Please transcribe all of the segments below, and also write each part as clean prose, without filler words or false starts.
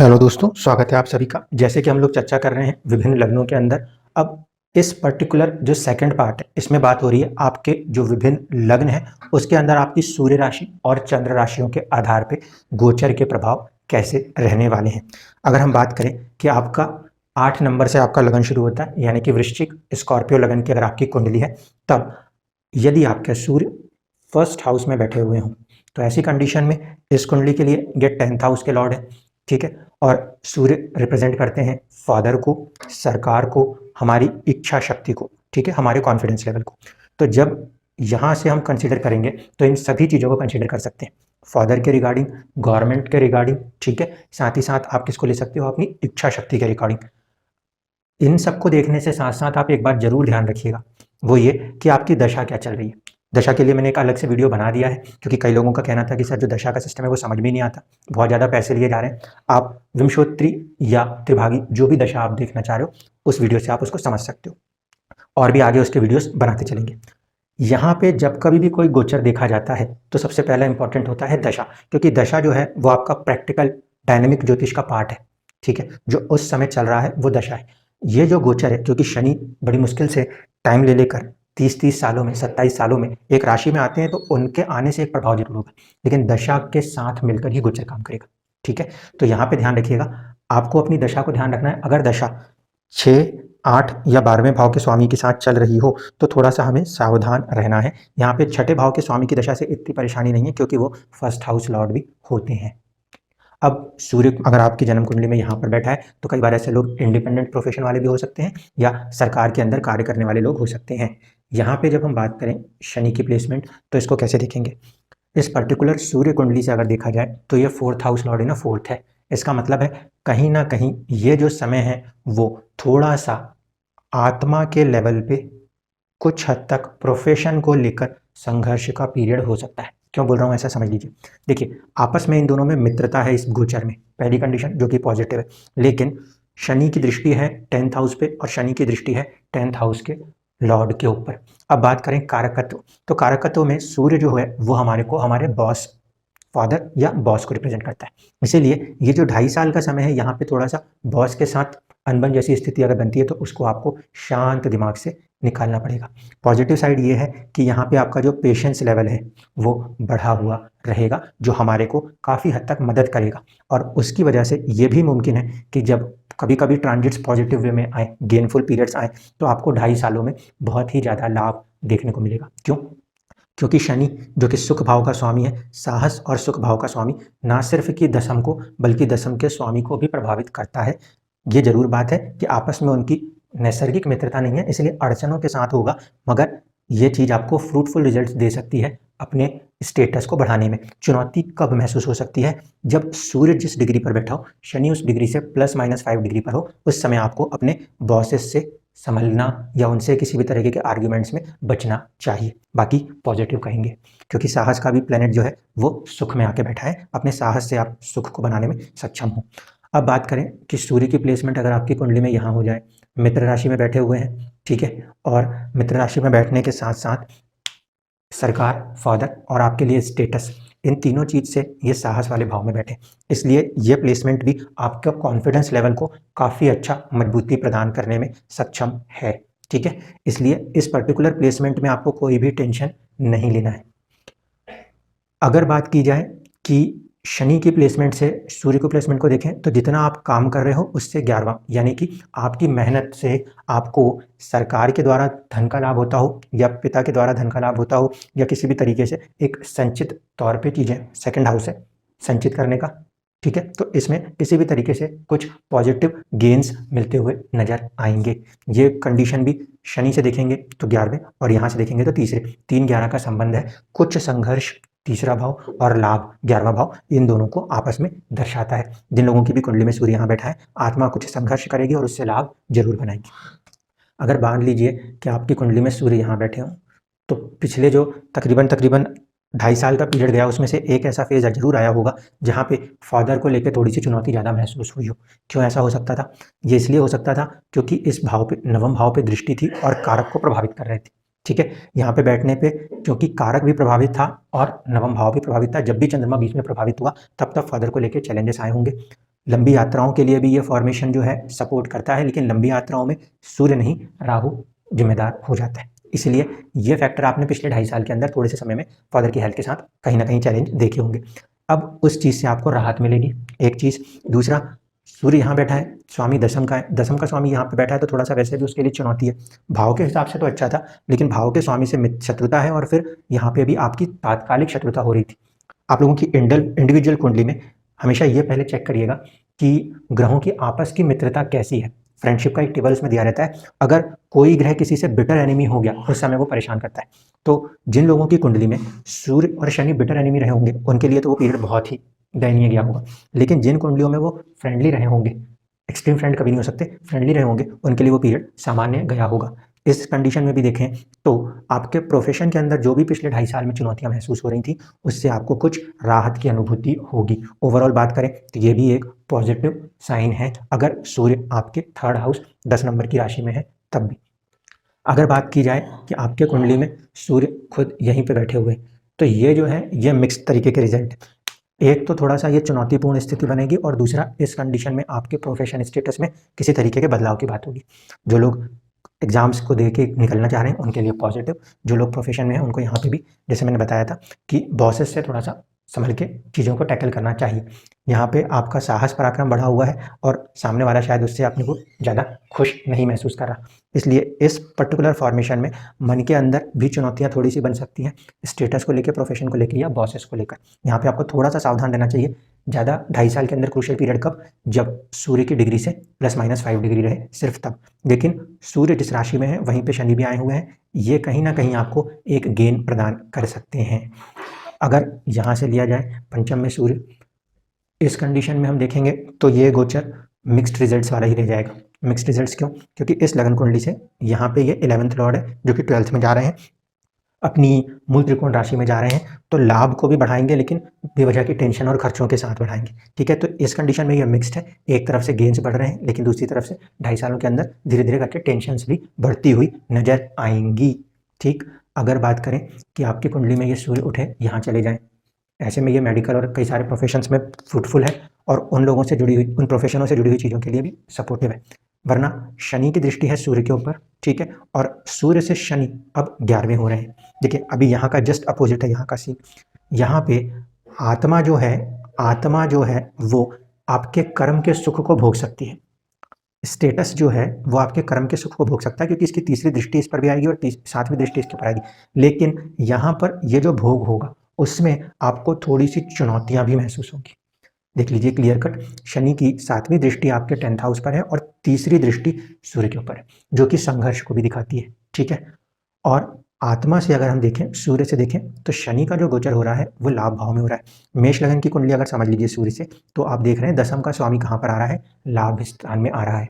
Hello दोस्तों, स्वागत है आप सभी का। जैसे कि हम लोग चर्चा कर रहे हैं विभिन्न लग्नों के अंदर, अब इस पर्टिकुलर जो सेकंड पार्ट है इसमें बात हो रही है आपके जो विभिन्न लग्न हैं उसके अंदर आपकी सूर्य राशि और चंद्र राशियों के आधार पे गोचर के प्रभाव कैसे रहने वाले हैं। अगर हम बात करें कि आपका 8 नंबर से आपका लगन शुरू होता है, यानी कि वृश्चिक स्कॉर्पियो लगन की अगर आपकी कुंडली है, तब यदि आपके सूर्य फर्स्ट हाउस में बैठे हुए हों तो ऐसी कंडीशन में इस कुंडली के लिए ये 10th हाउस के लॉर्ड है। ठीक है, और सूर्य रिप्रेजेंट करते हैं फादर को, सरकार को, हमारी इच्छा शक्ति को, ठीक है, हमारे कॉन्फिडेंस लेवल को। तो जब यहाँ से हम कंसीडर करेंगे तो इन सभी चीज़ों को कंसीडर कर सकते हैं, फादर के रिगार्डिंग, गवर्नमेंट के रिगार्डिंग, ठीक है, साथ ही साथ आप किसको ले सकते हो, अपनी इच्छा शक्ति के रिगार्डिंग। इन सबको देखने से साथ साथ आप एक बात जरूर ध्यान रखिएगा, वो ये कि आपकी दशा क्या चल रही है। दशा के लिए मैंने एक अलग से वीडियो बना दिया है, क्योंकि कई लोगों का कहना था कि सर जो दशा का सिस्टम है वो समझ में नहीं आता, बहुत ज़्यादा पैसे लिए जा रहे हैं। आप विंशोत्तरी या त्रिभागी जो भी दशा आप देखना चाह रहे हो उस वीडियो से आप उसको समझ सकते हो, और भी आगे उसके वीडियोस बनाते चलेंगे। यहाँ पे जब कभी भी कोई गोचर देखा जाता है तो सबसे पहला इंपॉर्टेंट होता है दशा, क्योंकि दशा जो है वो आपका प्रैक्टिकल डायनेमिक ज्योतिष का पार्ट है। ठीक है, जो उस समय चल रहा है वो दशा है। ये जो गोचर है, क्योंकि शनि बड़ी मुश्किल से टाइम ले लेकर 30-30 सालों में, 27 सालों में एक राशि में आते हैं, तो उनके आने से एक प्रभाव जरूर होगा, लेकिन दशा के साथ मिलकर ही गोचर काम करेगा। ठीक है, तो यहाँ पे ध्यान रखिएगा, आपको अपनी दशा को ध्यान रखना है। अगर दशा 6, 8 या 12वें भाव के स्वामी के साथ चल रही हो तो थोड़ा सा हमें सावधान रहना है। यहाँ पे छठे भाव के स्वामी की दशा से इतनी परेशानी नहीं है, क्योंकि वो फर्स्ट हाउस लॉर्ड भी होते हैं। अब सूर्य अगर आपकी जन्म कुंडली में यहाँ पर बैठा है तो कई बार ऐसे लोग इंडिपेंडेंट प्रोफेशन वाले भी हो सकते हैं या सरकार के अंदर कार्य करने वाले लोग हो सकते हैं। यहाँ पे जब हम बात करें शनि की प्लेसमेंट, तो इसको कैसे देखेंगे, इस पर्टिकुलर सूर्य कुंडली से अगर देखा जाए तो ये 4th हाउस लॉर्ड है ना, 4th है। इसका मतलब है कहीं ना कहीं ये जो समय है वो थोड़ा सा आत्मा के लेवल पे कुछ हद तक प्रोफेशन को लेकर संघर्ष का पीरियड हो सकता है। क्यों बोल रहा हूँ ऐसा समझ लीजिए। देखिए, आपस में इन दोनों में मित्रता है इस गोचर में, पहली कंडीशन जो कि पॉजिटिव है, लेकिन शनि की दृष्टि है 10th हाउस पे और शनि की दृष्टि है 10th हाउस के लॉर्ड के ऊपर। अब बात करें कारकत्व, तो कारकत्व में सूर्य जो है वो हमारे को हमारे बॉस, फादर या बॉस को रिप्रेजेंट करता है। इसीलिए ये जो 2.5 साल का समय है, यहाँ पे थोड़ा सा बॉस के साथ अनबन जैसी स्थिति अगर बनती है तो उसको आपको शांत दिमाग से निकालना पड़ेगा। पॉजिटिव साइड ये है कि यहाँ पे आपका जो पेशेंस लेवल है वो बढ़ा हुआ रहेगा, जो हमारे को काफ़ी हद तक मदद करेगा। और उसकी वजह से ये भी मुमकिन है कि जब कभी कभी ट्रांजिट्स पॉजिटिव वे में आए, गेनफुल पीरियड्स आए, तो आपको 2.5 सालों में बहुत ही ज़्यादा लाभ देखने को मिलेगा। क्यों? क्योंकि शनि जो कि सुख भाव का स्वामी है, साहस और सुख भाव का स्वामी, ना सिर्फ कि दशम को बल्कि दशम के स्वामी को भी प्रभावित करता है। ये जरूर बात है कि आपस में उनकी नैसर्गिक मित्रता नहीं है, इसलिए अड़चनों के साथ होगा, मगर ये चीज़ आपको फ्रूटफुल रिजल्ट्स दे सकती है अपने स्टेटस को बढ़ाने में। चुनौती कब महसूस हो सकती है, जब सूर्य जिस डिग्री पर बैठा हो, शनि उस डिग्री से +-5 डिग्री पर हो, उस समय आपको अपने बॉसेस से संभलना या उनसे किसी भी तरीके के आर्ग्यूमेंट्स में बचना चाहिए। बाकी पॉजिटिव कहेंगे, क्योंकि साहस का भी प्लेनेट जो है वो सुख में आके बैठा है, अपने साहस से आप सुख को बनाने में सक्षम हो। अब बात करें कि सूर्य की प्लेसमेंट अगर आपकी कुंडली में यहाँ हो जाए, मित्र राशि में बैठे हुए हैं, ठीक है, और मित्र राशि में बैठने के साथ साथ सरकार, फादर और आपके लिए स्टेटस, इन तीनों चीज़ से ये साहस वाले भाव में बैठे, इसलिए ये प्लेसमेंट भी आपका कॉन्फिडेंस लेवल को काफ़ी अच्छा मजबूती प्रदान करने में सक्षम है। ठीक है, इसलिए इस पर्टिकुलर प्लेसमेंट में आपको कोई भी टेंशन नहीं लेना है। अगर बात की जाए कि शनि की प्लेसमेंट से सूर्य को प्लेसमेंट को देखें, तो जितना आप काम कर रहे हो उससे 11वां, यानी कि आपकी मेहनत से आपको सरकार के द्वारा धन का लाभ होता हो या पिता के द्वारा धन का लाभ होता हो या किसी भी तरीके से एक संचित तौर पे चीज़ें, सेकंड हाउस है संचित करने का, ठीक है, तो इसमें किसी भी तरीके से कुछ पॉजिटिव गेन्स मिलते हुए नजर आएंगे। ये कंडीशन भी शनि से देखेंगे तो 11वें और यहाँ से देखेंगे तो तीसरे, 3-11 का संबंध है। कुछ संघर्ष तीसरा भाव और लाभ 11वां भाव, इन दोनों को आपस में दर्शाता है। जिन लोगों की भी कुंडली में सूर्य यहाँ बैठा है, आत्मा कुछ संघर्ष करेगी और उससे लाभ जरूर बनाएगी। अगर मान लीजिए कि आपकी कुंडली में सूर्य यहाँ बैठे हों, तो पिछले जो तकरीबन 2.5 साल का पीरियड गया, उसमें से एक ऐसा फेज जरूर आया होगा जहाँ पे फादर को लेकर थोड़ी सी चुनौती ज़्यादा महसूस हुई हो। क्यों ऐसा हो सकता था? ये इसलिए हो सकता था क्योंकि इस भाव पे, नवम भाव पे दृष्टि थी और कारक को प्रभावित कर रहे थे। ठीक है, यहाँ पे बैठने पे क्योंकि कारक भी प्रभावित था और नवम भाव भी प्रभावित था, जब भी चंद्रमा बीच में प्रभावित हुआ तब फादर को लेकर चैलेंजेस आए होंगे। लंबी यात्राओं के लिए भी ये फॉर्मेशन जो है सपोर्ट करता है, लेकिन लंबी यात्राओं में सूर्य नहीं राहु जिम्मेदार हो जाता है। इसलिए ये फैक्टर आपने पिछले 2.5 साल के अंदर थोड़े से समय में फादर की हेल्थ के साथ कहीं ना कहीं चैलेंज देखे होंगे। अब उस चीज़ से आपको राहत मिलेगी, एक चीज़। दूसरा, सूर्य यहाँ बैठा है, स्वामी दशम का है, दशम का स्वामी यहाँ पे बैठा है, तो थोड़ा सा वैसे भी उसके लिए चुनौती है। भाव के हिसाब से तो अच्छा था, लेकिन भाव के स्वामी से शत्रुता है, और फिर यहाँ पे भी आपकी तात्कालिक शत्रुता हो रही थी। आप लोगों की इंडिविजुअल कुंडली में हमेशा ये पहले चेक करिएगा कि ग्रहों की आपस की मित्रता कैसी है। फ्रेंडशिप का एक टेबल उसमें दिया रहता है। अगर कोई ग्रह किसी से बिटर एनिमी हो गया, उस समय वो परेशान करता है। तो जिन लोगों की कुंडली में सूर्य और शनि बिटर एनिमी रहे होंगे, उनके लिए तो वो पीरियड बहुत ही दयनीय गया होगा। लेकिन जिन कुंडलियों में वो फ्रेंडली रहे होंगे, एक्सट्रीम फ्रेंड कभी नहीं हो सकते, फ्रेंडली रहे होंगे, उनके लिए वो पीरियड सामान्य गया होगा। इस कंडीशन में भी देखें तो आपके प्रोफेशन के अंदर जो भी पिछले 2.5 साल में चुनौतियां महसूस हो रही थी, उससे आपको कुछ राहत की अनुभूति होगी। ओवरऑल बात करें तो ये भी एक पॉजिटिव साइन है, अगर सूर्य आपके 3rd हाउस 10 नंबर की राशि में है तब भी। अगर बात की जाए कि आपके कुंडली में सूर्य खुद यहीं पे बैठे हुए, तो ये जो है ये मिक्स तरीके के रिजल्ट। एक तो थोड़ा सा ये चुनौतीपूर्ण स्थिति बनेगी, और दूसरा इस कंडीशन में आपके प्रोफेशन स्टेटस में किसी तरीके के बदलाव की बात होगी। जो लोग एग्जाम्स को दे के निकलना चाह रहे हैं उनके लिए पॉजिटिव, जो लोग प्रोफेशन में हैं उनको यहाँ पे भी जैसे मैंने बताया था कि बॉसेस से थोड़ा सा संभल के चीज़ों को टैकल करना चाहिए। यहाँ पे आपका साहस पराक्रम बढ़ा हुआ है, और सामने वाला शायद उससे अपने को ज़्यादा खुश नहीं महसूस कर रहा। इसलिए इस पर्टिकुलर फॉर्मेशन में मन के अंदर भी चुनौतियाँ थोड़ी सी बन सकती हैं, स्टेटस को लेकर, प्रोफेशन को लेकर या बॉसेस को लेकर। यहाँ पे आपको थोड़ा सा सावधान रहना चाहिए। ज़्यादा 2.5 साल के अंदर क्रूशियल पीरियड कब? जब सूर्य की डिग्री से ±5 डिग्री रहे, सिर्फ तब। लेकिन सूर्य जिस राशि में है वहीं पे शनि भी आए हुए हैं, ये कहीं ना कहीं आपको एक गेन प्रदान कर सकते हैं। अगर यहाँ से लिया जाए पंचम में सूर्य, इस कंडीशन में हम देखेंगे तो ये गोचर मिक्स्ड रिजल्ट्स वाला ही रह जाएगा। मिक्स्ड रिजल्ट्स क्यों? क्योंकि इस लगन कुंडली से यहाँ पे ये 11th लॉर्ड है, जो कि 12th में जा रहे हैं, अपनी मूल त्रिकोण राशि में जा रहे हैं, तो लाभ को भी बढ़ाएंगे, लेकिन बेवजह की टेंशन और खर्चों के साथ बढ़ाएंगे। ठीक है, तो इस कंडीशन में ये मिक्स्ड है। एक तरफ से गेन्स बढ़ रहे हैं, लेकिन दूसरी तरफ से 2.5 सालों के अंदर धीरे धीरे करके टेंशन्स भी बढ़ती हुई नजर आएंगी। ठीक, अगर बात करें कि आपकी कुंडली में ये सूर्य उठे, यहाँ चले जाएं, ऐसे में ये मेडिकल और कई सारे प्रोफेशंस में फ्रूटफुल है, और उन लोगों से जुड़ी हुई, उन प्रोफेशनों से जुड़ी हुई चीज़ों के लिए भी सपोर्टिव है। वरना शनि की दृष्टि है सूर्य के ऊपर, ठीक है, और सूर्य से शनि अब 11वें हो रहे हैं। देखिए, अभी यहाँ का जस्ट अपोजिट है यहाँ का सीन। यहाँ पे आत्मा जो है वो आपके कर्म के सुख को भोग सकती है। स्टेटस जो है वो आपके कर्म के सुख को भोग सकता है, क्योंकि इसकी तीसरी दृष्टि इस पर भी आएगी और 7वीं दृष्टि इसके ऊपर आएगी। लेकिन यहाँ पर ये जो भोग होगा उसमें आपको थोड़ी सी चुनौतियां भी महसूस होगी। देख लीजिए क्लियर कट, शनि की 7वीं दृष्टि आपके 10th हाउस पर है, और तीसरी दृष्टि सूर्य के ऊपर है, जो कि संघर्ष को भी दिखाती है। ठीक है, और आत्मा से अगर हम देखें, सूर्य से देखें, तो शनि का जो गोचर हो रहा है वो लाभ भाव में हो रहा है। मेष लगन की कुंडली अगर समझ लीजिए सूर्य से, तो आप देख रहे हैं दशम का स्वामी कहाँ पर आ रहा है? लाभ स्थान में आ रहा है।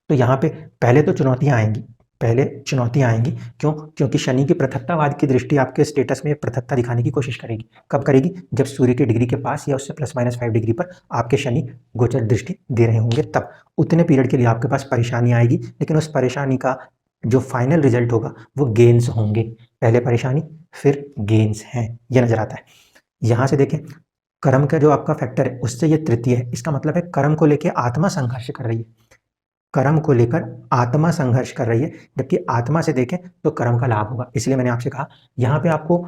तो यहाँ पे पहले तो चुनौतियां आएंगी। क्यों? क्योंकि शनि की पृथकतावाद की दृष्टि आपके स्टेटस में पृथकता दिखाने की कोशिश करेगी। कब करेगी? जब सूर्य की डिग्री के पास या उससे ±5 डिग्री पर आपके शनि गोचर दृष्टि दे रहे होंगे, तब उतने पीरियड के लिए आपके पास परेशानी आएगी, लेकिन उस परेशानी का जो फाइनल रिजल्ट होगा वो गेन्स होंगे। पहले परेशानी फिर गेन्स हैं, ये नजर आता है। यहाँ से देखें, कर्म का जो आपका फैक्टर है उससे ये तृतीय है। इसका मतलब है कर्म को लेकर आत्मा संघर्ष कर रही है, कर्म को लेकर आत्मा संघर्ष कर रही है, जबकि आत्मा से देखें तो कर्म का लाभ होगा। इसलिए मैंने आपसे कहा यहाँ पे आपको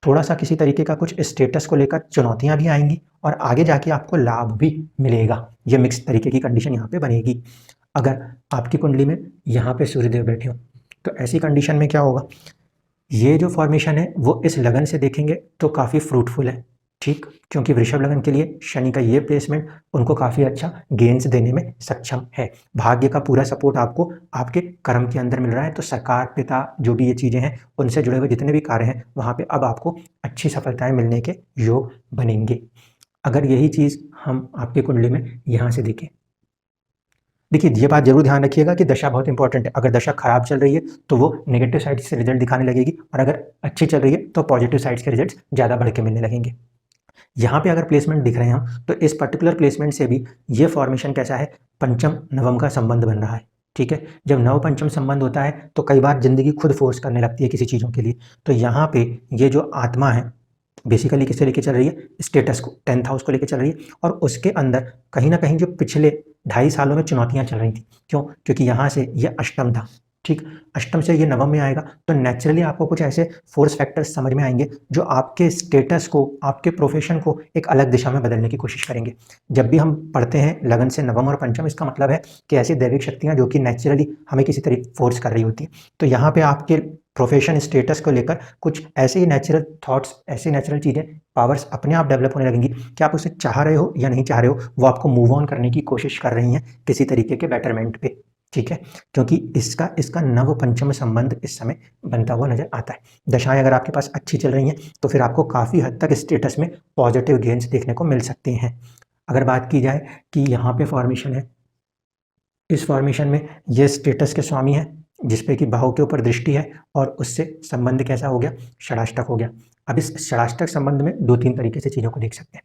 थोड़ा सा किसी तरीके का कुछ स्टेटस को लेकर चुनौतियां भी आएंगी, और आगे जाके आपको लाभ भी मिलेगा। ये मिक्स तरीके की कंडीशन यहाँ पे बनेगी। अगर आपकी कुंडली में यहाँ पे सूर्यदेव बैठे हो, तो ऐसी कंडीशन में क्या होगा? ये जो फॉर्मेशन है वो इस लगन से देखेंगे तो काफ़ी फ्रूटफुल है। ठीक, क्योंकि वृषभ लगन के लिए शनि का ये प्लेसमेंट उनको काफ़ी अच्छा गेन्स देने में सक्षम है। भाग्य का पूरा सपोर्ट आपको आपके कर्म के अंदर मिल रहा है। तो सरकार, पिता, जो भी ये चीज़ें हैं, उनसे जुड़े हुए जितने भी कार्य हैं, वहाँ पे अब आपको अच्छी सफलताएं मिलने के योग बनेंगे। अगर यही चीज़ हम आपकी कुंडली में यहाँ से देखें, देखिए ये बात जरूर ध्यान रखिएगा कि दशा बहुत इंपॉर्टेंट है। अगर दशा खराब चल रही है तो वो नेगेटिव साइड से रिजल्ट दिखाने लगेगी, और अगर अच्छी चल रही है तो पॉजिटिव साइड्स के रिजल्ट्स ज़्यादा बढ़ के मिलने लगेंगे। यहाँ पे अगर प्लेसमेंट दिख रहे हैं तो इस पर्टिकुलर प्लेसमेंट से भी ये फॉर्मेशन कैसा है? पंचम नवम का संबंध बन रहा है। ठीक है, जब नव पंचम संबंध होता है तो कई बार जिंदगी खुद फोर्स करने लगती है किसी चीज़ों के लिए। तो यहाँ पे ये जो आत्मा है बेसिकली किसे लेके चल रही है, स्टेटस को, 10th हाउस को लेके चल रही है। और उसके अंदर कहीं ना कहीं जो पिछले 2.5 सालों में चुनौतियां चल रही थी, क्यों, क्योंकि यहाँ से ये अष्टम था, ठीक, अष्टम से ये नवम में आएगा, तो नेचुरली आपको कुछ ऐसे फोर्स फैक्टर्स समझ में आएंगे जो आपके स्टेटस को, आपके प्रोफेशन को एक अलग दिशा में बदलने की कोशिश करेंगे। जब भी हम पढ़ते हैं लगन से नवम और पंचम, इसका मतलब है कि ऐसी दैविक शक्तियां जो कि नेचुरली हमें किसी तरीके फोर्स कर रही होती हैं। तो यहाँ पे आपके प्रोफेशन स्टेटस को लेकर कुछ ऐसे ही नेचुरल थॉट्स, ऐसी नेचुरल चीज़ें, पावर्स अपने आप डेवलप होने लगेंगी कि आप उसे चाह रहे हो या नहीं चाह रहे हो, वो आपको मूव ऑन करने की कोशिश कर रही हैं किसी तरीके के बेटरमेंट पे, ठीक है, क्योंकि इसका नव पंचम संबंध इस समय बनता हुआ नजर आता है। दशाएं अगर आपके पास अच्छी चल रही हैं तो फिर आपको काफ़ी हद तक स्टेटस में पॉजिटिव गेन्स देखने को मिल सकते हैं। अगर बात की जाए कि यहाँ पे फॉर्मेशन है, इस फॉर्मेशन में ये स्टेटस के स्वामी है जिसपे कि बाहु के ऊपर दृष्टि है और उससे संबंध कैसा हो गया, षडाष्टक हो गया। अब इस षडाष्टक संबंध में 2-3 तरीके से चीज़ों को देख सकते हैं।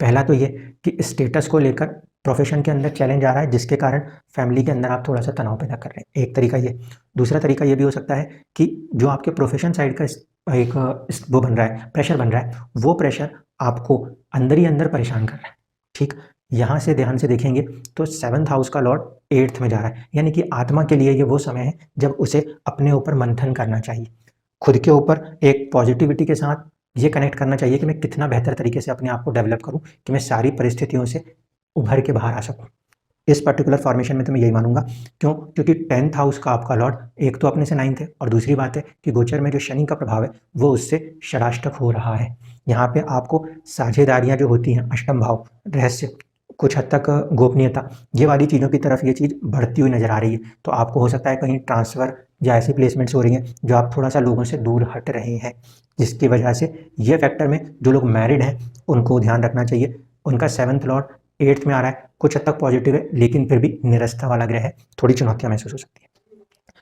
पहला तो ये कि स्टेटस को लेकर प्रोफेशन के अंदर चैलेंज आ रहा है जिसके कारण फैमिली के अंदर आप थोड़ा सा तनाव पैदा कर रहे हैं, एक तरीका ये। दूसरा तरीका ये भी हो सकता है कि जो आपके प्रोफेशन साइड का एक वो बन रहा है, प्रेशर बन रहा है, वो प्रेशर आपको अंदर ही अंदर परेशान कर रहा है, ठीक। यहाँ से ध्यान से देखेंगे तो 7th हाउस का लॉर्ड 8th में जा रहा है, यानी कि आत्मा के लिए ये वो समय है जब उसे अपने ऊपर मंथन करना चाहिए, खुद के ऊपर एक पॉजिटिविटी के साथ ये कनेक्ट करना चाहिए कि मैं कितना बेहतर तरीके से अपने आप को डेवलप करूं कि मैं सारी परिस्थितियों से उभर के बाहर आ सकूं। इस पर्टिकुलर फॉर्मेशन में तो मैं यही मानूंगा, क्यों, क्योंकि 10th हाउस का आपका लॉर्ड एक तो अपने से 9th है, और दूसरी बात है कि गोचर में जो शनि का प्रभाव है वो उससे षडाष्टक हो रहा है। यहाँ पे आपको साझेदारियां जो होती हैं, अष्टम भाव, रहस्य, कुछ हद तक गोपनीयता, ये वाली चीज़ों की तरफ ये चीज़ बढ़ती हुई नजर आ रही है। तो आपको हो सकता है कहीं ट्रांसफ़र या ऐसी प्लेसमेंट्स हो रही हैं जो आप थोड़ा सा लोगों से दूर हट रहे हैं, जिसकी वजह से ये फैक्टर में जो लोग मैरिड हैं उनको ध्यान रखना चाहिए। उनका 7th लॉर्ड 8th में आ रहा है, कुछ हद तक पॉजिटिव है लेकिन फिर भी निरस्ता वाला ग्रह है, थोड़ी चुनौतियां महसूस हो सकती है।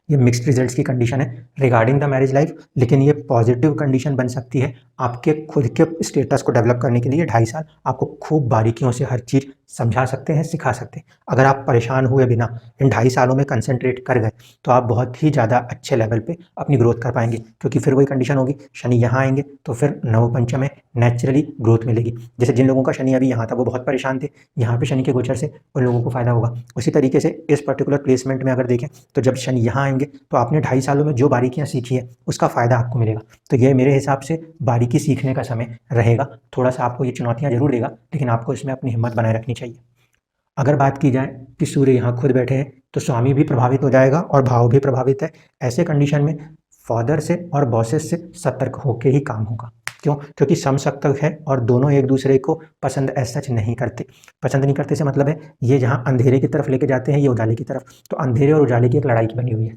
ये मिक्स्ड रिजल्ट्स की कंडीशन है रिगार्डिंग द मैरिज लाइफ, लेकिन ये पॉजिटिव कंडीशन बन सकती है आपके खुद के स्टेटस को डेवलप करने के लिए। 2.5 साल आपको खूब बारीकियों से हर चीज़ समझा सकते हैं, सिखा सकते हैं। अगर आप परेशान हुए बिना इन 2.5 सालों में कंसंट्रेट कर गए तो आप बहुत ही ज़्यादा अच्छे लेवल पे अपनी ग्रोथ कर पाएंगे, क्योंकि फिर वही कंडीशन होगी, शनि यहाँ आएंगे तो फिर नवपंचम में नेचुरली ग्रोथ मिलेगी। जैसे जिन लोगों का शनि अभी यहाँ था वो बहुत परेशान थे, यहाँ पे शनि के गोचर से उन लोगों को फायदा होगा। उसी तरीके से इस पर्टिकुलर प्लेसमेंट में अगर देखें तो जब शनि यहाँ आएंगे तो आपने 2.5 सालों में जो बारीकियां सीखी है उसका फायदा आपको मिलेगा। तो ये मेरे हिसाब से बारीकी सीखने का समय रहेगा। थोड़ा सा आपको ये चुनौतियां जरूर देगा, लेकिन आपको इसमें अपनी हिम्मत बनाए रखनी चाहिए। अगर बात की जाए कि सूर्य यहाँ खुद बैठे हैं तो स्वामी भी प्रभावित हो जाएगा और भाव भी प्रभावित है। ऐसे कंडीशन में फादर से और बॉसेस से सतर्क होकर ही काम होगा, क्यों, क्योंकि समसप्तक है और दोनों एक दूसरे को पसंद एज सच नहीं करते। पसंद नहीं करते से मतलब है ये जहाँ अंधेरे की तरफ लेके जाते हैं ये उजाले की तरफ, तो अंधेरे और उजाले की एक लड़ाई की बनी हुई है।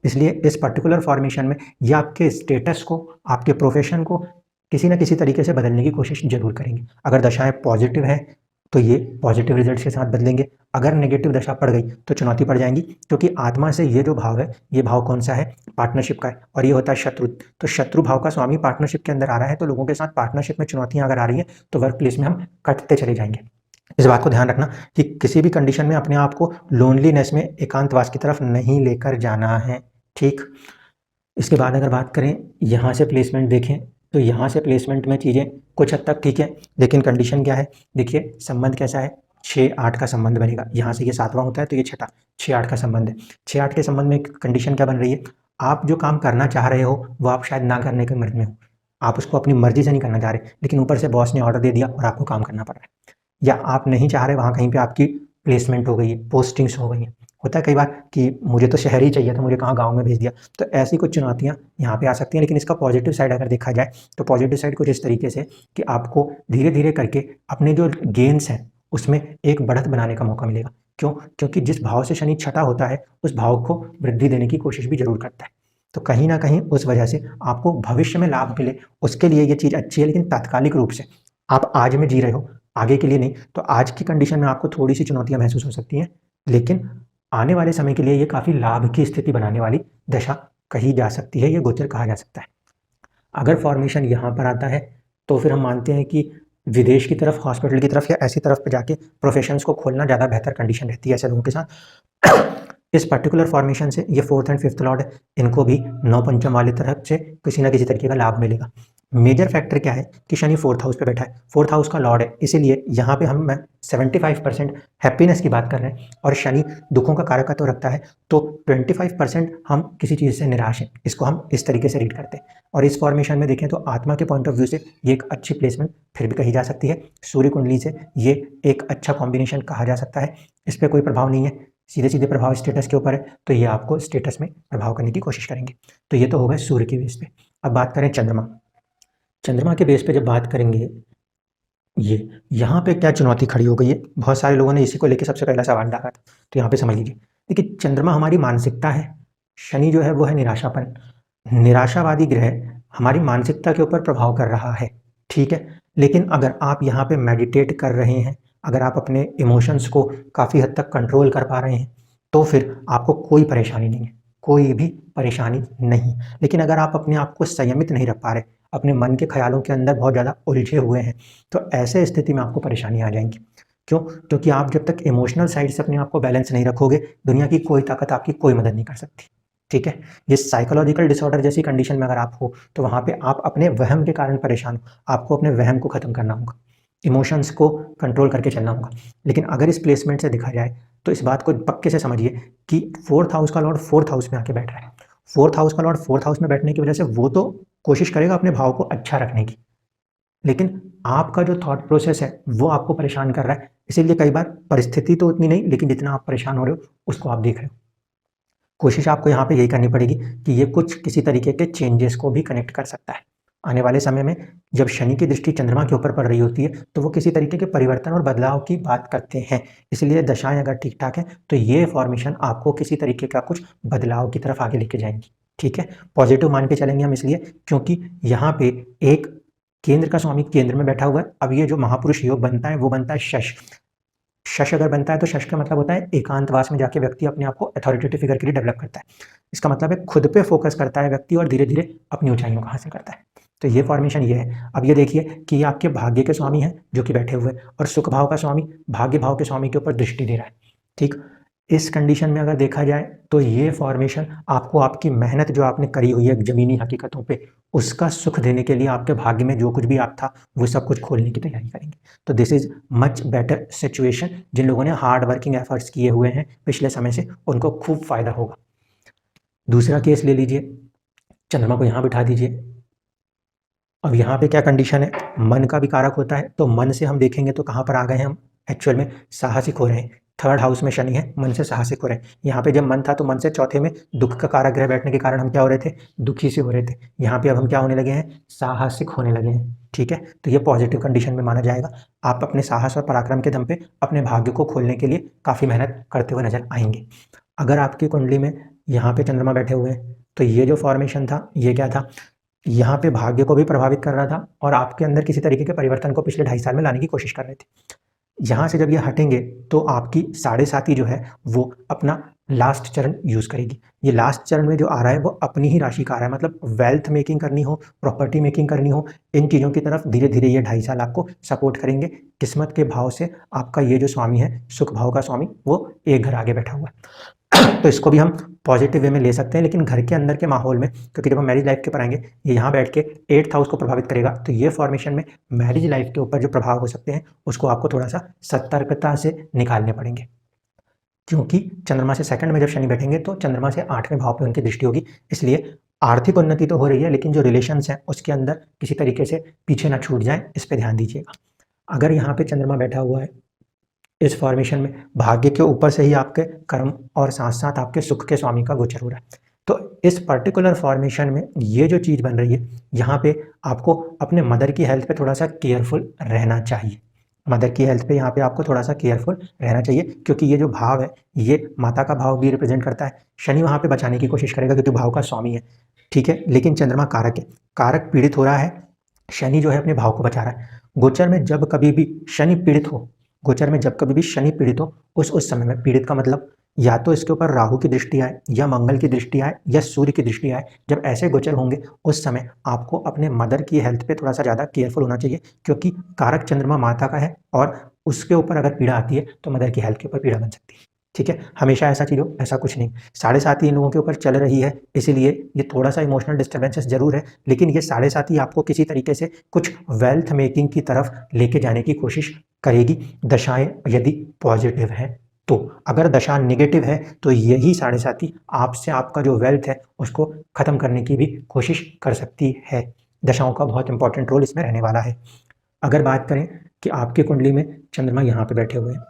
इसलिए इस पर्टिकुलर फॉर्मेशन में ये आपके स्टेटस को, आपके प्रोफेशन को किसी न किसी तरीके से बदलने की कोशिश जरूर करेंगे। अगर दशाएं पॉजिटिव है तो ये पॉजिटिव रिजल्ट्स के साथ बदलेंगे, अगर नेगेटिव दशा पड़ गई तो चुनौती पड़ जाएंगी, क्योंकि आत्मा से ये जो भाव है, ये भाव कौन सा है, पार्टनरशिप का है, और ये होता है शत्रु। तो शत्रु भाव का स्वामी पार्टनरशिप के अंदर आ रहा है, तो लोगों के साथ पार्टनरशिप में चुनौतियां अगर आ रही हैं तो वर्क प्लेस में हम कटते चले जाएंगे। इस बात को ध्यान रखना कि किसी भी कंडीशन में अपने आप को लोनलीनेस में, एकांतवास की तरफ नहीं लेकर जाना है, ठीक। इसके बाद अगर बात करें यहाँ से प्लेसमेंट देखें तो यहाँ से प्लेसमेंट में चीज़ें कुछ हद तक ठीक है, लेकिन कंडीशन क्या है, देखिए संबंध कैसा है, 6-8 का संबंध बनेगा। यहाँ से ये 7वां होता है तो ये छठा, 6-8 का संबंध है। 6-8 के संबंध में कंडीशन क्या बन रही है, आप जो काम करना चाह रहे हो वो आप शायद ना करने के मर्ज में हो, आप उसको अपनी मर्जी से नहीं करना चाह रहे, लेकिन ऊपर से बॉस ने ऑर्डर दे दिया और आपको काम करना पड़ रहा है। या आप नहीं चाह रहे, वहाँ कहीं पे आपकी प्लेसमेंट हो गई है, पोस्टिंग्स हो गई हैं। होता है कई बार कि मुझे तो शहर ही चाहिए था, मुझे कहाँ गांव में भेज दिया। तो ऐसी कुछ चुनौतियाँ यहाँ पे आ सकती हैं, लेकिन इसका पॉजिटिव साइड अगर देखा जाए तो पॉजिटिव साइड कुछ इस तरीके से कि आपको धीरे धीरे करके अपने जो गेन्स हैं उसमें एक बढ़त बनाने का मौका मिलेगा। क्यों, क्योंकि जिस भाव से शनि छठा होता है उस भाव को वृद्धि देने की कोशिश भी जरूर करता है। तो कहीं ना कहीं उस वजह से आपको भविष्य में लाभ मिले उसके लिए ये चीज़ अच्छी है, लेकिन तात्कालिक रूप से आप आज में जी रहे हो, आगे के लिए नहीं। तो आज की कंडीशन में आपको थोड़ी सी चुनौतियां महसूस हो सकती हैं, लेकिन आने वाले समय के लिए ये काफ़ी लाभ की स्थिति बनाने वाली दशा कही जा सकती है, ये गोचर कहा जा सकता है। अगर फॉर्मेशन यहाँ पर आता है तो फिर हम मानते हैं कि विदेश की तरफ, हॉस्पिटल की तरफ या ऐसी तरफ पे जाके प्रोफेशंस को खोलना ज़्यादा बेहतर कंडीशन रहती है ऐसे लोगों के साथ। इस पर्टिकुलर फॉर्मेशन से ये 4th एंड 5th लॉर्ड है, इनको भी 9 पंचम वाली तरफ से किसी ना किसी तरीके का लाभ मिलेगा। मेजर फैक्टर क्या है कि शनि फोर्थ हाउस पे बैठा है, फोर्थ हाउस का लॉर्ड है, इसीलिए यहाँ पे हम 75% हैप्पीनेस की बात कर रहे हैं और शनि दुखों का कारकत्व रखता है, तो 25% हम किसी चीज़ से निराश हैं, इसको हम इस तरीके से रीड करते हैं। और इस फॉर्मेशन में देखें तो आत्मा के पॉइंट ऑफ व्यू से ये एक अच्छी प्लेसमेंट फिर भी कही जा सकती है, सूर्य कुंडली से ये एक अच्छा कॉम्बिनेशन कहा जा सकता है। इस पर कोई प्रभाव नहीं है, सीधे सीधे प्रभाव स्टेटस के ऊपर है, तो ये आपको स्टेटस में प्रभाव करने की कोशिश करेंगे। तो ये तो होगा सूर्य के बेस पे। अब बात करें चंद्रमा। चंद्रमा के बेस पे जब बात करेंगे, ये यहाँ पे क्या चुनौती खड़ी हो गई है, बहुत सारे लोगों ने इसी को लेकर सबसे पहला सवाल डाला था, तो यहाँ पे समझ लीजिए। देखिए चंद्रमा हमारी मानसिकता है, शनि जो है वो है निराशापन, निराशावादी ग्रह हमारी मानसिकता के ऊपर प्रभाव कर रहा है, ठीक है। लेकिन अगर आप यहाँ पे मेडिटेट कर रहे हैं, अगर आप अपने इमोशंस को काफ़ी हद तक कंट्रोल कर पा रहे हैं, तो फिर आपको कोई परेशानी नहीं है, कोई भी परेशानी नहीं। लेकिन अगर आप अपने आप को संयमित नहीं रख पा रहे, अपने मन के ख्यालों के अंदर बहुत ज़्यादा उलझे हुए हैं, तो ऐसे स्थिति में आपको परेशानी आ जाएंगी। क्यों? क्योंकि आप जब तक इमोशनल साइड से अपने आप को बैलेंस नहीं रखोगे, दुनिया की कोई ताकत आपकी कोई मदद नहीं कर सकती, ठीक है। ये साइकोलॉजिकल डिसऑर्डर जैसी कंडीशन में अगर आप हो, तो वहाँ पे आप अपने वहम के कारण परेशान हो, आपको अपने वहम को ख़त्म करना होगा, इमोशंस को कंट्रोल करके चलना होगा। लेकिन अगर इस प्लेसमेंट से देखा जाए, तो इस बात को पक्के से समझिए कि फोर्थ हाउस का लॉर्ड फोर्थ हाउस में आके बैठ रहा है। फोर्थ हाउस का लॉर्ड फोर्थ हाउस में बैठने की वजह से वो तो कोशिश करेगा अपने भाव को अच्छा रखने की, लेकिन आपका जो थॉट प्रोसेस है वो आपको परेशान कर रहा है। इसीलिए कई बार परिस्थिति तो उतनी नहीं, लेकिन जितना आप परेशान हो रहे हो उसको आप देख रहे हो। कोशिश आपको यहाँ पे यही करनी पड़ेगी कि ये कुछ किसी तरीके के चेंजेस को भी कनेक्ट कर सकता है। आने वाले समय में जब शनि की दृष्टि चंद्रमा के ऊपर पड़ रही होती है, तो वो किसी तरीके के परिवर्तन और बदलाव की बात करते हैं। इसलिए दशाएं अगर ठीक ठाक है, तो ये फॉर्मेशन आपको किसी तरीके का कुछ बदलाव की तरफ आगे लेके जाएंगी, ठीक है। पॉजिटिव मान के चलेंगे हम, इसलिए क्योंकि यहाँ पे एक केंद्र का स्वामी केंद्र में बैठा हुआ है। अब ये जो महापुरुष योग बनता है वो बनता है शश। शश अगर बनता है तो शश का मतलब होता है एकांतवास में जाके व्यक्ति अपने आप को अथॉरिटेटिव फिगर के लिए डेवलप करता है। इसका मतलब है खुद पे फोकस करता है व्यक्ति और धीरे धीरे अपनी ऊंचाइयों को हासिल करता है। तो ये फॉर्मेशन ये है। अब ये देखिए कि ये आपके भाग्य के स्वामी हैं जो कि बैठे हुए, और सुख भाव का स्वामी भाग्य भाव के स्वामी के ऊपर दृष्टि दे रहा है, ठीक। इस कंडीशन में अगर देखा जाए तो ये फॉर्मेशन आपको आपकी मेहनत जो आपने करी हुई है जमीनी हकीकतों पे, उसका सुख देने के लिए आपके भाग्य में जो कुछ भी आप था वो सब कुछ खोलने की तैयारी करेंगे। तो this is much better situation. जिन लोगों ने हार्ड वर्किंग एफर्ट्स किए हुए हैं पिछले समय से, उनको खूब फायदा होगा। दूसरा केस ले लीजिए, चंद्रमा को यहाँ बिठा दीजिए। अब यहाँ पे क्या कंडीशन है, मन का भी कारक होता है, तो मन से हम देखेंगे तो कहाँ पर आ गए हैं हम, एक्चुअल में साहसिक हो रहे हैं। थर्ड हाउस में शनि है, मन से साहसिक हो रहे हैं। यहाँ पे जब मन था तो मन से चौथे में दुख का कारक ग्रह बैठने के कारण हम क्या हो रहे थे, दुखी से हो रहे थे। यहाँ पे अब हम क्या होने लगे हैं, साहसिक होने लगे हैं, ठीक है। तो ये पॉजिटिव कंडीशन में माना जाएगा। आप अपने साहस और पराक्रम के दम पे अपने भाग्य को खोलने के लिए काफ़ी मेहनत करते हुए नजर आएंगे। अगर आपकी कुंडली में यहाँ पे चंद्रमा बैठे हुए हैं, तो ये जो फॉर्मेशन था ये क्या था, यहाँ पे भाग्य को भी प्रभावित कर रहा था और आपके अंदर किसी तरीके के परिवर्तन को पिछले 2.5 साल में लाने की कोशिश कर रहे थे। यहाँ से जब ये हटेंगे तो आपकी 7.5 जो है वो अपना लास्ट चरण यूज करेगी। ये लास्ट चरण में जो आ रहा है वो अपनी ही राशि का आ रहा है, मतलब वेल्थ मेकिंग करनी हो, प्रॉपर्टी मेकिंग करनी हो, इन चीज़ों की तरफ धीरे धीरे ये 2.5 साल आपको सपोर्ट करेंगे। किस्मत के भाव से आपका ये जो स्वामी है सुख भाव का स्वामी, वो एक घर आगे बैठा हुआ है। तो इसको भी हम पॉजिटिव वे में ले सकते हैं, लेकिन घर के अंदर के माहौल में, क्योंकि जब हम मैरिज लाइफ के पर आएंगे, ये यहाँ बैठ के 8th हाउस को प्रभावित करेगा, तो ये फॉर्मेशन में मैरिज लाइफ के ऊपर जो प्रभाव हो सकते हैं उसको आपको थोड़ा सा सतर्कता से निकालने पड़ेंगे। क्योंकि चंद्रमा से सेकंड में जब शनि बैठेंगे तो चंद्रमा से 8वें भाव पे उनकी दृष्टि होगी, इसलिए आर्थिक उन्नति तो हो रही है, लेकिन जो रिलेशंस हैं उसके अंदर किसी तरीके से पीछे ना छूट जाए, इस पर ध्यान दीजिएगा। अगर यहाँ पे चंद्रमा बैठा हुआ है इस फॉर्मेशन में, भाग्य के ऊपर से ही आपके कर्म और साथ साथ आपके सुख के स्वामी का गोचर हो रहा है, तो इस पर्टिकुलर फॉर्मेशन में ये जो चीज़ बन रही है, यहाँ पे आपको अपने मदर की हेल्थ पे थोड़ा सा केयरफुल रहना चाहिए। मदर की हेल्थ पे यहाँ पे आपको थोड़ा सा केयरफुल रहना चाहिए, क्योंकि ये जो भाव है ये माता का भाव भी रिप्रेजेंट करता है। शनि वहाँ पे बचाने की कोशिश करेगा क्योंकि भाव का स्वामी है, ठीक है, लेकिन चंद्रमा कारक है, कारक पीड़ित हो रहा है, शनि जो है अपने भाव को बचा रहा है। गोचर में जब कभी भी शनि पीड़ित हो, गोचर में जब कभी भी शनि पीड़ित हो, उस समय में, पीड़ित का मतलब या तो इसके ऊपर राहु की दृष्टि आए, या मंगल की दृष्टि आए, या सूर्य की दृष्टि आए, जब ऐसे गोचर होंगे उस समय आपको अपने मदर की हेल्थ पे थोड़ा सा ज़्यादा केयरफुल होना चाहिए, क्योंकि कारक चंद्रमा माता का है और उसके ऊपर अगर पीड़ा आती है तो मदर की हेल्थ के ऊपर पीड़ा बन सकती है। ठीक है, हमेशा ऐसा चीज़ हो ऐसा कुछ नहीं। 7.5 इन लोगों के ऊपर चल रही है, इसीलिए ये थोड़ा-सा इमोशनल डिस्टर्बेंसेस ज़रूर है, लेकिन ये 7.5 आपको किसी तरीके से कुछ वेल्थ मेकिंग की तरफ लेके जाने की कोशिश करेगी, दशाएँ यदि पॉजिटिव हैं तो। अगर दशा नेगेटिव है तो यही 7.5 आपसे आपका जो वेल्थ है उसको ख़त्म करने की भी कोशिश कर सकती है। दशाओं का बहुत इंपॉर्टेंट रोल इसमें रहने वाला है। अगर बात करें कि आपकी कुंडली में चंद्रमा यहाँ पे बैठे हुए हैं,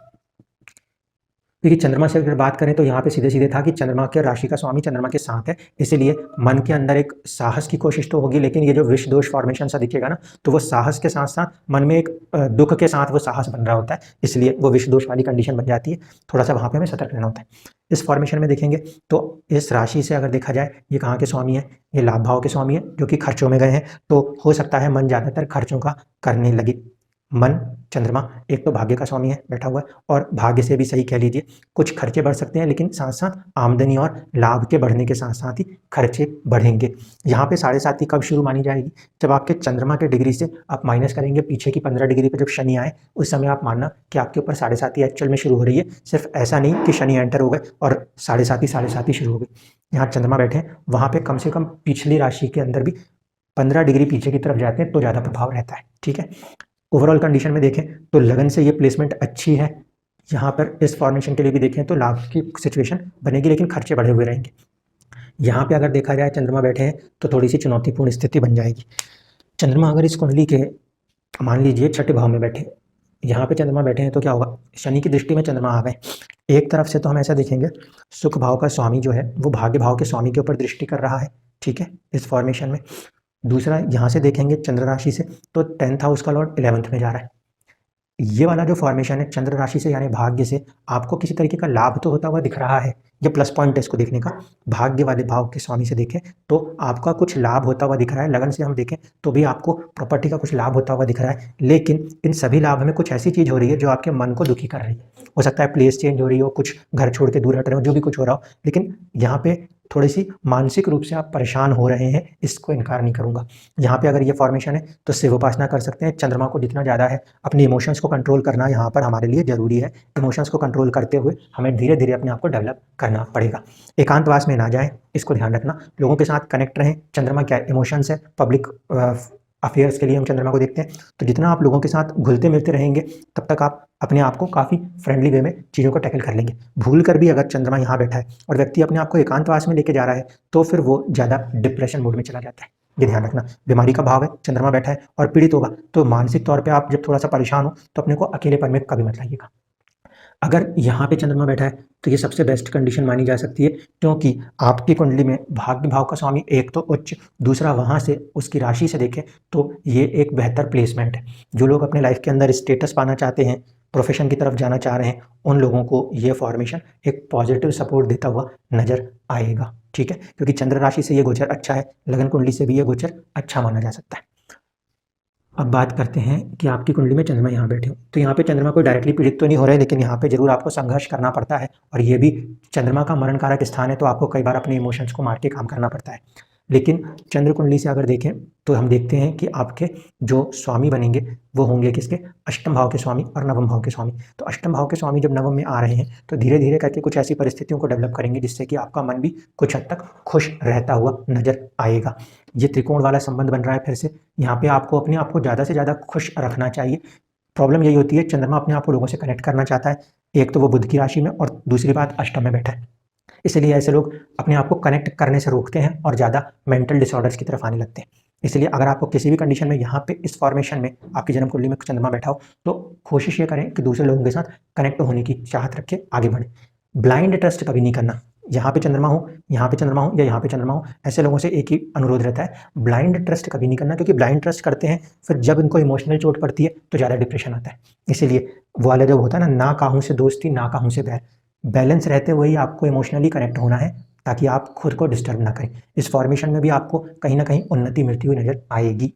देखिए चंद्रमा से अगर बात करें तो यहाँ पे सीधे-सीधे था कि चंद्रमा के राशि का स्वामी चंद्रमा के साथ है, इसीलिए मन के अंदर एक साहस की कोशिश तो होगी, लेकिन ये जो विष दोष फॉर्मेशन सा दिखेगा ना, तो वो साहस के साथ-साथ मन में एक दुःख के साथ वो साहस बन रहा होता है, इसलिए वो विष दोष वाली कंडीशन बन जाती है। थोड़ा-सा वहाँ पे हमें सतर्क रहना होता है। इस फॉर्मेशन में देखेंगे तो इस राशि से अगर देखा जाए, ये कहाँ के स्वामी हैं? ये लाभ भाव के स्वामी हैं, जो कि खर्चों में गए हैं, तो हो सकता है मन ज़्यादातर खर्चों का करने लगे। मन, चंद्रमा एक तो भाग्य का स्वामी है, बैठा हुआ है, और भाग्य से भी सही कह लीजिए, कुछ खर्चे बढ़ सकते हैं, लेकिन साथ-साथ आमदनी और लाभ के बढ़ने के साथ-साथ ही खर्चे बढ़ेंगे। यहाँ पे 7.5 कब शुरू मानी जाएगी? जब आपके चंद्रमा के डिग्री से आप माइनस करेंगे पीछे की 15 डिग्री पे जब शनि आए, उस समय आप मानना कि आपके ऊपर 7.5 एक्चुअल में शुरू हो रही है। सिर्फ ऐसा नहीं कि शनि एंटर हो गए और 7.5 शुरू हो गई। यहाँ चंद्रमा बैठे हैं, वहाँ पे कम से कम पिछली राशि के अंदर भी 15 डिग्री पीछे की तरफ जाते हैं तो ज़्यादा प्रभाव रहता है, ठीक है? ओवरऑल कंडीशन में देखें तो लगन से ये प्लेसमेंट अच्छी है। यहाँ पर इस फॉर्मेशन के लिए भी देखें तो लाभ की सिचुएशन बनेगी, लेकिन खर्चे बढ़े हुए रहेंगे। यहाँ पे अगर देखा जाए चंद्रमा बैठे हैं तो थोड़ी सी चुनौतीपूर्ण स्थिति बन जाएगी। चंद्रमा अगर इस कुंडली के मान लीजिए छठे भाव में बैठे, यहाँ पे चंद्रमा बैठे हैं तो क्या होगा? शनि की दृष्टि में चंद्रमा आ गए। एक तरफ से तो हम ऐसा देखेंगे, सुख भाव का स्वामी जो है वो भाग्य भाव के स्वामी के ऊपर दृष्टि कर रहा है, ठीक है, इस फॉर्मेशन में। दूसरा यहाँ से देखेंगे चंद्र राशि से तो 10th हाउस का लॉर्ड 11th में जा रहा है। ये वाला जो फॉर्मेशन है चंद्र राशि से यानी भाग्य से आपको किसी तरीके का लाभ तो होता हुआ दिख रहा है। ये प्लस पॉइंट है इसको देखने का। भाग्य वाले भाव के स्वामी से देखें तो आपका कुछ लाभ होता हुआ दिख रहा है। लगन से हम देखें तो भी आपको प्रॉपर्टी का कुछ लाभ होता हुआ दिख रहा है, लेकिन इन सभी लाभ में कुछ ऐसी चीज़ हो रही है जो आपके मन को दुखी कर रही है। हो सकता है प्लेस चेंज हो रही हो, कुछ घर छोड़ के दूर हट रहे हो, जो भी कुछ हो रहा हो, लेकिन यहाँ पे थोड़ी सी मानसिक रूप से आप परेशान हो रहे हैं, इसको इनकार नहीं करूँगा। यहाँ पे अगर ये फॉर्मेशन है तो शिव उपासना कर सकते हैं। चंद्रमा को जितना ज़्यादा है अपने इमोशंस को कंट्रोल करना यहाँ पर हमारे लिए ज़रूरी है। इमोशंस को कंट्रोल करते हुए हमें धीरे-धीरे अपने आप को डेवलप करना पड़ेगा। एकांतवास में ना जाएँ, इसको ध्यान रखना। लोगों के साथ कनेक्ट रहें। चंद्रमा क्या है? इमोशंस है। पब्लिक अफेयर्स के लिए हम चंद्रमा को देखते हैं, तो जितना आप लोगों के साथ घुलते-मिलते रहेंगे, तब तक आप अपने आप को काफ़ी फ्रेंडली वे में चीज़ों को टैकल कर लेंगे। भूल कर भी अगर चंद्रमा यहाँ बैठा है और व्यक्ति अपने आप को एकांतवास में लेके जा रहा है, तो फिर वो ज़्यादा डिप्रेशन मोड में चला जाता है। ये ध्यान रखना। बीमारी का भाव है, चंद्रमा बैठा है और पीड़ित होगा, तो मानसिक तौर पे आप जब थोड़ा-सा परेशान हो, तो अपने को अकेलेपन में कभी मत लाइएगा। अगर यहाँ पे चंद्रमा बैठा है तो ये सबसे बेस्ट कंडीशन मानी जा सकती है, क्योंकि आपकी कुंडली में भाग्य भाव का स्वामी एक तो उच्च, दूसरा वहाँ से उसकी राशि से देखें तो ये एक बेहतर प्लेसमेंट है। जो लोग अपने लाइफ के अंदर स्टेटस पाना चाहते हैं, प्रोफेशन की तरफ जाना चाह रहे हैं, उन लोगों को ये फॉर्मेशन एक पॉजिटिव सपोर्ट देता हुआ नजर आएगा, ठीक है, क्योंकि चंद्र राशि से ये गोचर अच्छा है, लगन कुंडली से भी ये गोचर अच्छा माना जा सकता है। अब बात करते हैं कि आपकी कुंडली में चंद्रमा यहाँ बैठे हो, तो यहाँ पे चंद्रमा कोई डायरेक्टली पीड़ित तो नहीं हो रहा है, लेकिन यहाँ पे जरूर आपको संघर्ष करना पड़ता है, और ये भी चंद्रमा का मरण कारक स्थान है, तो आपको कई बार अपने इमोशंस को मार के काम करना पड़ता है। लेकिन चंद्र कुंडली से अगर देखें तो हम देखते हैं कि आपके जो स्वामी बनेंगे वो होंगे किसके? अष्टम भाव के स्वामी और नवम भाव के स्वामी। तो अष्टम भाव के स्वामी जब नवम में आ रहे हैं तो धीरे धीरे करके कुछ ऐसी परिस्थितियों को डेवलप करेंगे जिससे कि आपका मन भी कुछ हद तक खुश रहता हुआ नजर आएगा। ये त्रिकोण वाला संबंध बन रहा है फिर से। यहाँ पे आपको अपने आप को ज़्यादा से ज़्यादा खुश रखना चाहिए। प्रॉब्लम यही होती है, चंद्रमा अपने आप को लोगों से कनेक्ट करना चाहता है, एक तो वो बुध की राशि में, और दूसरी बात अष्टम में बैठा है, इसलिए ऐसे लोग अपने आप को कनेक्ट करने से रोकते हैं और ज़्यादा मेंटल डिसऑर्डर्स की तरफ आने लगते हैं। इसलिए अगर आपको किसी भी कंडीशन में यहाँ पे इस फॉर्मेशन में आपकी जन्म कुंडली में चंद्रमा बैठा हो, तो कोशिश ये करें कि दूसरे लोगों के साथ कनेक्ट होने की चाहत रख के आगे बढ़ें। ब्लाइंड ट्रस्ट कभी नहीं करना। यहाँ पे चंद्रमा हो, यहाँ पे चंद्रमा हो या यहाँ पे चंद्रमा हो, ऐसे लोगों से एक ही अनुरोध रहता है, ब्लाइंड ट्रस्ट कभी नहीं करना, क्योंकि ब्लाइंड ट्रस्ट करते हैं फिर जब इनको इमोशनल चोट पड़ती है तो ज़्यादा डिप्रेशन आता है। इसीलिए वो वाला जब होता है ना काहूँ से दोस्ती ना काहूँ से बैर, बैलेंस रहते हुए ही आपको इमोशनली कनेक्ट होना है, ताकि आप खुद को डिस्टर्ब ना करें। इस फॉर्मेशन में भी आपको कहीं ना कहीं उन्नति मिलती हुई नजर आएगी।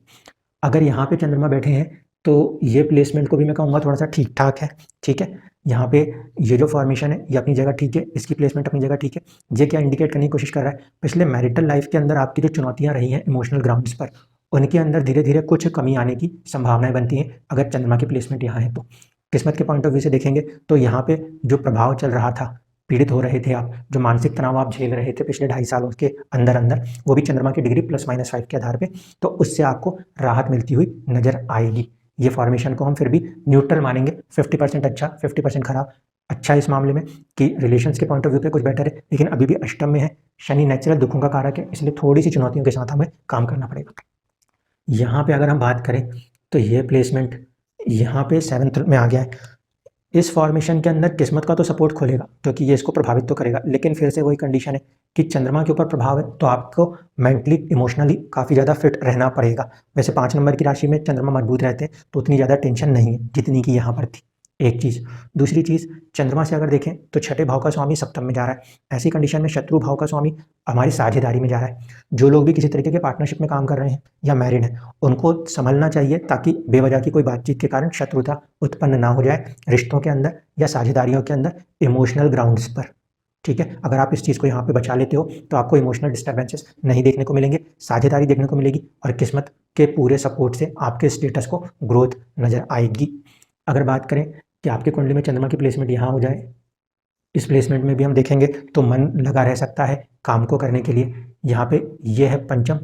अगर यहाँ पे चंद्रमा बैठे हैं तो ये प्लेसमेंट को भी मैं कहूँगा थोड़ा सा ठीक ठाक है, ठीक है। यहाँ पे ये जो फॉर्मेशन है ये अपनी जगह ठीक है, इसकी प्लेसमेंट अपनी जगह ठीक है। ये क्या इंडिकेट करने की कोशिश कर रहा है? पिछले मैरिटल लाइफ के अंदर आपकी जो चुनौतियाँ रही हैं इमोशनल ग्राउंड्स पर, उनके अंदर धीरे धीरे कुछ कमी आने की संभावनाएं बनती हैं अगर चंद्रमा की प्लेसमेंट यहाँ है तो। किस्मत के पॉइंट ऑफ व्यू से देखेंगे तो यहाँ पे जो प्रभाव चल रहा था पीड़ित हो रहे थे आप, जो मानसिक तनाव आप झेल रहे थे पिछले 2.5 सालों के अंदर अंदर, वो भी चंद्रमा की डिग्री +-5 के आधार पे, तो उससे आपको राहत मिलती हुई नजर आएगी। ये फॉर्मेशन को हम फिर भी न्यूट्रल मानेंगे, 50% अच्छा, 50% खराब। अच्छा इस मामले में कि रिलेशंस के पॉइंट ऑफ व्यू पे कुछ बेटर है, लेकिन अभी भी अष्टम में है। शनि नेचुरल दुखों का कारक है, इसलिए थोड़ी सी चुनौतियों के साथ हमें काम करना पड़ेगा। यहाँ पे अगर हम बात करें तो ये प्लेसमेंट यहाँ पे 7th में आ गया है। इस फॉर्मेशन के अंदर किस्मत का तो सपोर्ट खोलेगा, क्योंकि ये इसको प्रभावित तो करेगा, लेकिन फिर से वही कंडीशन है कि चंद्रमा के ऊपर प्रभाव है, तो आपको मेंटली इमोशनली काफ़ी ज़्यादा फिट रहना पड़ेगा। वैसे 5 नंबर की राशि में चंद्रमा मजबूत रहते हैं, तो उतनी ज़्यादा टेंशन नहीं है जितनी कि यहाँ पर थी। एक चीज़। दूसरी चीज़, चंद्रमा से अगर देखें तो छठे भाव का स्वामी सप्तम में जा रहा है। ऐसी कंडीशन में शत्रु भाव का स्वामी हमारी साझेदारी में जा रहा है। जो लोग भी किसी तरीके के पार्टनरशिप में काम कर रहे हैं या मैरिड हैं, उनको संभलना चाहिए, ताकि बेवजह की कोई बातचीत के कारण शत्रुता उत्पन्न ना हो जाए रिश्तों के अंदर या साझेदारियों के अंदर इमोशनल ग्राउंड्स पर। ठीक है, अगर आप इस चीज़ को यहाँ पे बचा लेते हो तो आपको इमोशनल डिस्टर्बेंसेस नहीं देखने को मिलेंगे, साझेदारी देखने को मिलेगी, और किस्मत के पूरे सपोर्ट से आपके स्टेटस को ग्रोथ नजर आएगी। अगर बात करें कि आपके कुंडली में चंद्रमा की प्लेसमेंट यहाँ हो जाए, इस प्लेसमेंट में भी हम देखेंगे तो मन लगा रह सकता है काम को करने के लिए। यहाँ पे ये है पंचम,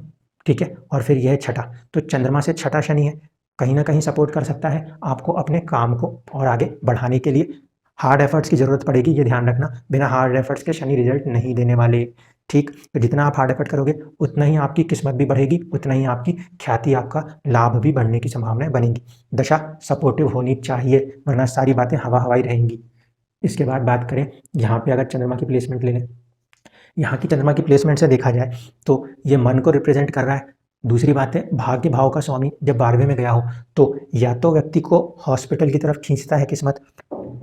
ठीक है, और फिर यह है छठा, तो चंद्रमा से छठा शनि है, कहीं ना कहीं सपोर्ट कर सकता है आपको अपने काम को और आगे बढ़ाने के लिए। हार्ड एफर्ट्स की ज़रूरत पड़ेगी, ये ध्यान रखना, बिना हार्ड एफर्ट्स के शनि रिजल्ट नहीं देने वाले। ठीक, तो जितना आप हार्ड एफर्ट करोगे उतना ही आपकी किस्मत भी बढ़ेगी, उतना ही आपकी ख्याति, आपका लाभ भी बढ़ने की संभावनाएं बनेंगी। दशा सपोर्टिव होनी चाहिए, वरना सारी बातें हवा हवाई रहेंगी। इसके बाद बात करें यहाँ पे अगर चंद्रमा की प्लेसमेंट ले लें, यहाँ की चंद्रमा की प्लेसमेंट से देखा जाए तो ये मन को रिप्रेजेंट कर रहा है। दूसरी बात है, भाग्य भाव का स्वामी जब 12वें में गया हो तो या तो व्यक्ति को हॉस्पिटल की तरफ खींचता है किस्मत,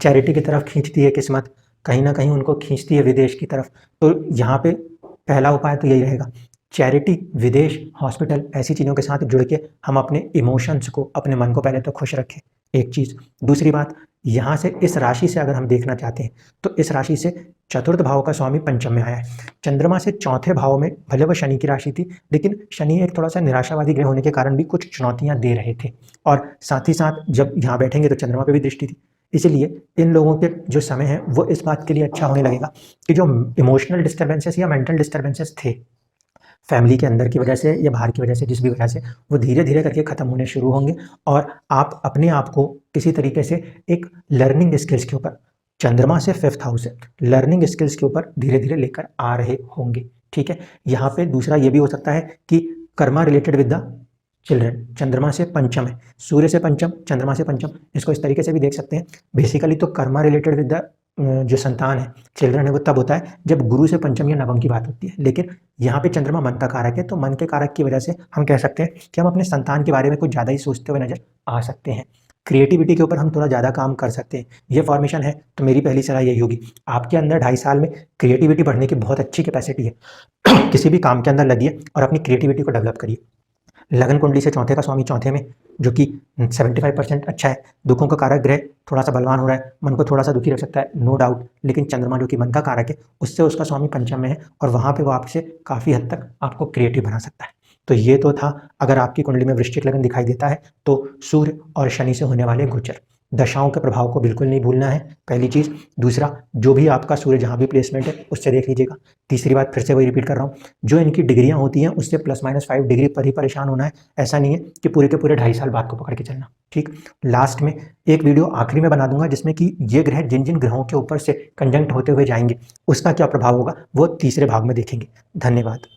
चैरिटी की तरफ खींचती है किस्मत, कहीं ना कहीं उनको खींचती है विदेश की तरफ। तो यहाँ पे पहला उपाय तो यही रहेगा, चैरिटी, विदेश, हॉस्पिटल, ऐसी चीज़ों के साथ जुड़ के हम अपने इमोशंस को, अपने मन को पहले तो खुश रखें, एक चीज़। दूसरी बात, यहाँ से इस राशि से अगर हम देखना चाहते हैं तो इस राशि से चतुर्थ भाव का स्वामी पंचम में आया है। चंद्रमा से चौथे भाव में, भले वह शनि की राशि थी, लेकिन शनि एक थोड़ा सा निराशावादी ग्रह होने के कारण भी कुछ चुनौतियां दे रहे थे, और साथ ही साथ जब यहाँ बैठेंगे तो चंद्रमा पे भी दृष्टि थी। इसलिए इन लोगों के जो समय है वो इस बात के लिए अच्छा होने लगेगा कि जो इमोशनल डिस्टर्बेंसेस या मेंटल डिस्टर्बेंसेस थे फैमिली के अंदर की वजह से या बाहर की वजह से, जिस भी वजह से, वो धीरे धीरे करके ख़त्म होने शुरू होंगे, और आप अपने आप को किसी तरीके से एक लर्निंग स्किल्स के ऊपर, चंद्रमा से 5th हाउस है, लर्निंग स्किल्स के ऊपर धीरे धीरे लेकर आ रहे होंगे। ठीक है, यहाँ पे दूसरा ये भी हो सकता है कि Karma related with the children, चंद्रमा से पंचम है, सूर्य से पंचम, चंद्रमा से पंचम, इसको इस तरीके से भी देख सकते हैं। बेसिकली तो कर्मा रिलेटेड विद द जो संतान है, चिल्ड्रन है, वो तब होता है जब गुरु से पंचम या नवम की बात होती है, लेकिन यहाँ पे चंद्रमा मन का कारक है, तो मन के कारक की वजह से हम कह सकते हैं कि हम अपने संतान के बारे में कुछ ज़्यादा ही सोचते हुए नजर आ सकते हैं। क्रिएटिविटी के ऊपर हम थोड़ा ज़्यादा काम कर सकते हैं। ये फॉर्मेशन है तो मेरी पहली सलाह यही होगी, आपके अंदर 2.5 साल में क्रिएटिविटी बढ़ने की बहुत अच्छी कैपेसिटी है। किसी भी काम के अंदर लगिए और अपनी क्रिएटिविटी को डेवलप करिए। लगन कुंडली से चौथे का स्वामी चौथे में, जो कि 75% अच्छा है। दुखों का कारक ग्रह थोड़ा सा बलवान हो रहा है, मन को थोड़ा सा दुखी रख सकता है, नो डाउट, लेकिन चंद्रमा जो कि मन का कारक है, उससे उसका स्वामी पंचम में है, और वहाँ पे वो आपसे काफ़ी हद तक आपको क्रिएटिव बना सकता है। तो ये तो था, अगर आपकी कुंडली में वृश्चिक लगन दिखाई देता है तो सूर्य और शनि से होने वाले गोचर, दशाओं के प्रभाव को बिल्कुल नहीं भूलना है, पहली चीज़। दूसरा, जो भी आपका सूर्य जहाँ भी प्लेसमेंट है उससे देख लीजिएगा। तीसरी बात, फिर से वही रिपीट कर रहा हूँ, जो इनकी डिग्रियाँ होती हैं उससे +-5 डिग्री पर ही परेशान होना है। ऐसा नहीं है कि पूरे के पूरे 2.5 साल बात को पकड़ के चलना। ठीक, लास्ट में एक वीडियो आखिरी में बना दूंगा जिसमें कि ये ग्रह जिन जिन ग्रहों के ऊपर से कंजंक्ट होते हुए जाएंगे उसका क्या प्रभाव होगा वो तीसरे भाग में देखेंगे। धन्यवाद।